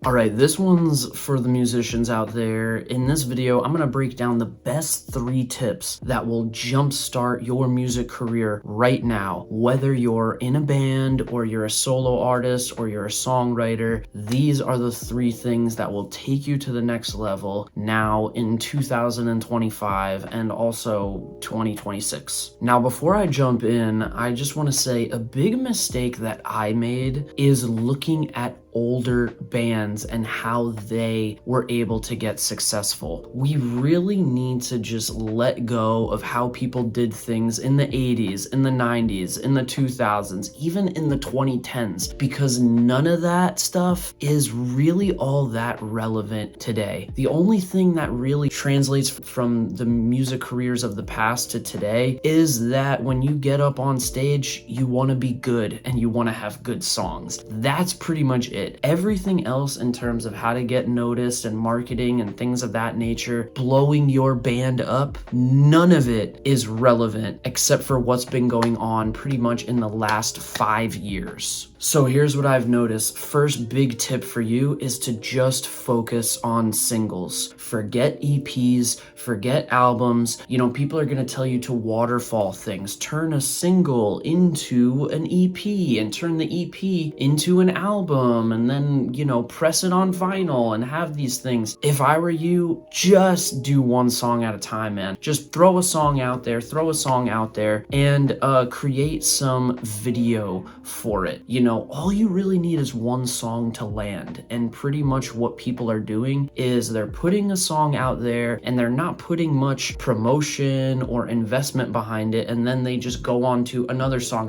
All right, this one's for the musicians out there. In this video, I'm gonna break down the best 3 tips that will jumpstart your music career right now. Whether you're in a band or you're a solo artist or you're a songwriter, these are the 3 things that will take you to the next level now in 2025 and also 2026. Now, before I jump in, I just wanna say a big mistake that I made is looking at older bands and how they were able to get successful. We really need to just let go of how people did things in the 80s, in the 90s, in the 2000s, even in the 2010s, because none of that stuff is really all that relevant today. The only thing that really translates from the music careers of the past to today is that when you get up on stage, you want to be good and you want to have good songs. That's pretty much it. Everything else in terms of how to get noticed and marketing and things of that nature, blowing your band up, none of it is relevant except for what's been going on pretty much in the last 5 years. So here's what I've noticed. First big tip for you is to just focus on singles. Forget EPs, forget albums. You know, people are going to tell you to waterfall things. Turn a single into an EP and turn the EP into an album and then, you know, press it on vinyl and have these things. If I were you, just do one song at a time, man. Just throw a song out there, and create some video for it. You know, all you really need is one song to land. And pretty much what people are doing is they're putting a song out there and they're not putting much promotion or investment behind it. And then they just go on to another song.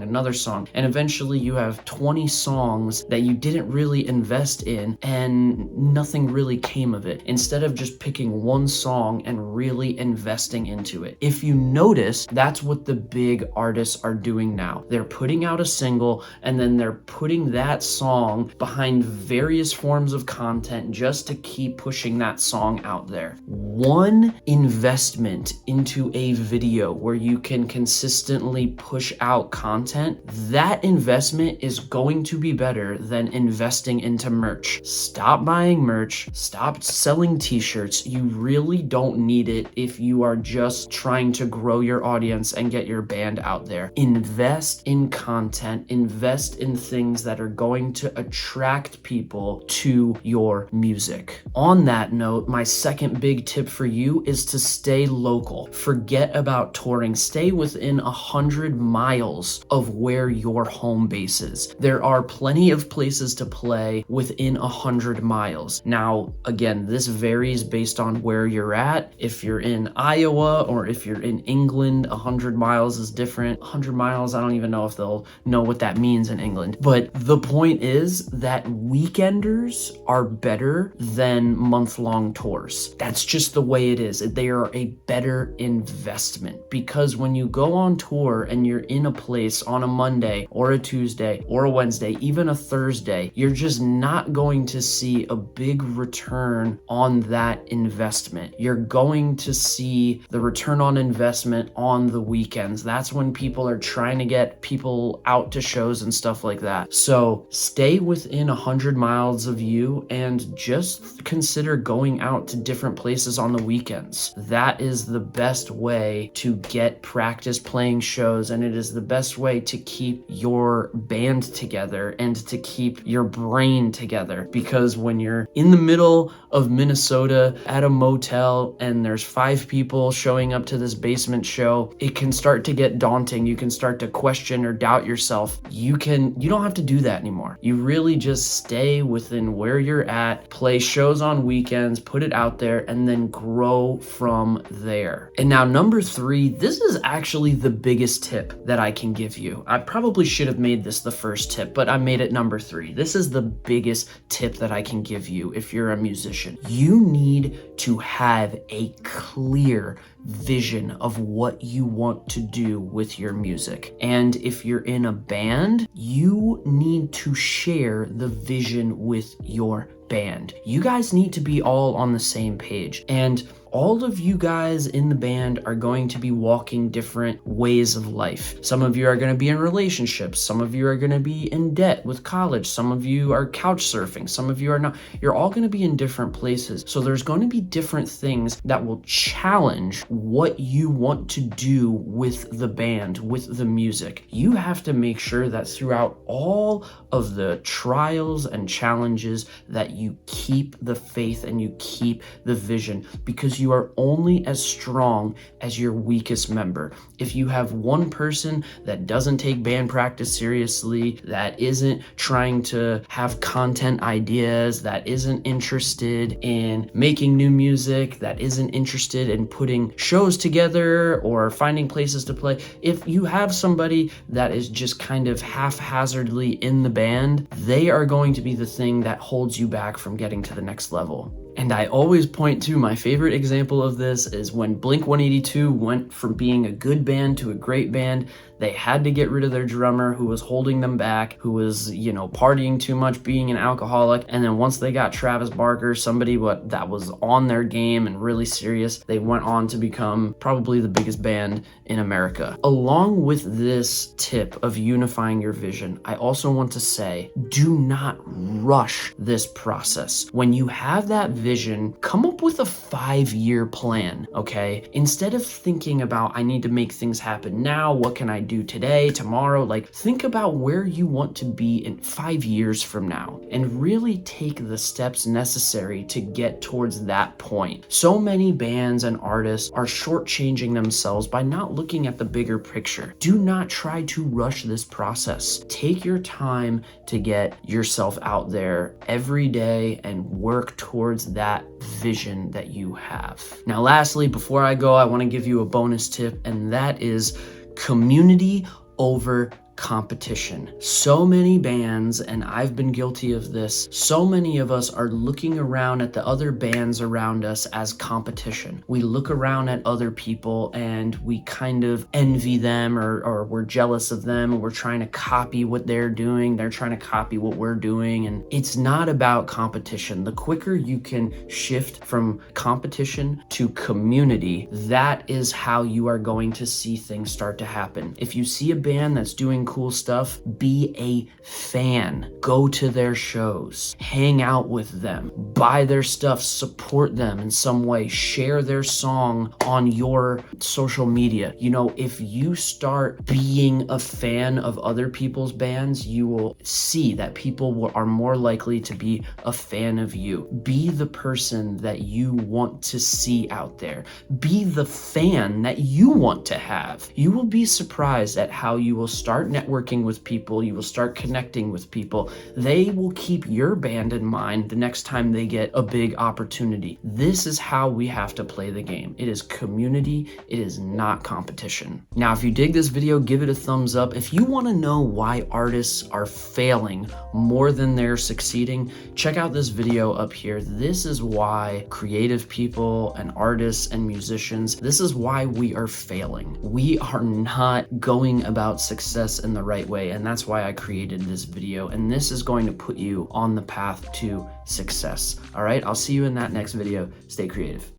And eventually you have 20 songs that you didn't really invest in and nothing really came of it. Instead of just picking one song and really investing into it. If you notice, that's what the big artists are doing now. They're putting out a single and then they're putting that song behind various forms of content just to keep pushing that song out there. One investment into a video where you can consistently push out content, that investment is going to be better than investing into merch. Stop buying merch, stop selling t-shirts. You really don't need it if you are just trying to grow your audience and get your band out there. Invest in content, invest in things that are going to attract people to your music. On that note, my second big tip for you is to stay local. Forget about touring. Stay within 100 miles of where your home base is. There are plenty of places to play within 100 miles. Now, again, this varies based on where you're at. If you're in Iowa or if you're in England, 100 miles is different. 100 miles, I don't even know if they'll know what that means in England. But the point is that weekenders are better than month-long tours. That's just the way it is. They are a better investment because when you go on tour and you're in a place on a Monday or a Tuesday or a Wednesday, even a Thursday, you're just not going to see a big return on that investment. You're going to see the return on investment on the weekends. That's when people are trying to get people out to shows and stuff like that. So stay within 100 miles of you and just consider going out to different places on the weekends. That is the best way to get practice playing shows, and it is the best way to keep your band together and to keep your brain together. Because when you're in the middle of Minnesota at a motel and there's 5 people showing up to this basement show, it can start to get daunting. You can start to question or doubt yourself. You don't have to do that anymore. You really just stay within where you're at, play shows on weekends, put it out there, and then grow from there. And now number 3, this is actually the biggest tip that I can give you. I probably should have made this the first tip, but I made it number 3. This is the biggest tip that I can give you if you're a musician. You need to have a clear vision of what you want to do with your music. And if you're in a band, you need to share the vision with your band. You guys need to be all on the same page. And all of you guys in the band are going to be walking different ways of life. Some of you are going to be in relationships. Some of you are going to be in debt with college. Some of you are couch surfing. Some of you are not. You're all going to be in different places. So there's going to be different things that will challenge what you want to do with the band, with the music. You have to make sure that throughout all of the trials and challenges that you keep the faith and you keep the vision, because you are only as strong as your weakest member. If you have one person that doesn't take band practice seriously, that isn't trying to have content ideas, that isn't interested in making new music, that isn't interested in putting shows together or finding places to play, if you have somebody that is just kind of haphazardly in the band, they are going to be the thing that holds you back from getting to the next level. And I always point to my favorite example of this is when Blink-182 went from being a good band to a great band. They had to get rid of their drummer who was holding them back, who was, partying too much, being an alcoholic. And then once they got Travis Barker, somebody that was on their game and really serious, they went on to become probably the biggest band in America. Along with this tip of unifying your vision, I also want to say, do not rush this process. When you have that vision, come up with a 5-year plan, okay? Instead of thinking about, I need to make things happen now, what can I do today, tomorrow? Think about where you want to be in 5 years from now and really take the steps necessary to get towards that point. So many bands and artists are shortchanging themselves by not looking at the bigger picture. Do not try to rush this process. Take your time to get yourself out there every day and work towards that vision that you have. Now, lastly, before I go, I want to give you a bonus tip, and that is community over competition. So many bands, and I've been guilty of this, so many of us are looking around at the other bands around us as competition. We look around at other people and we kind of envy them, or we're jealous of them, and we're trying to copy what they're doing. They're trying to copy what we're doing, and it's not about competition. The quicker you can shift from competition to community, that is how you are going to see things start to happen. If you see a band that's doing cool stuff, be a fan. Go to their shows, hang out with them, buy their stuff, support them in some way, share their song on your social media. If you start being a fan of other people's bands, you will see that people are more likely to be a fan of you. Be the person that you want to see out there. Be the fan that you want to have. You will be surprised at how you will start networking with people. You will start connecting with people. They will keep your band in mind the next time they get a big opportunity. This is how we have to play the game. It is community. It is not competition. Now, if you dig this video, give it a thumbs up. If you want to know why artists are failing more than they're succeeding, check out this video up here. This is why creative people and artists and musicians, this is why we are failing. We are not going about success in the right way, and that's why I created this video, and this is going to put you on the path to success. All right, I'll see you in that next video. Stay creative.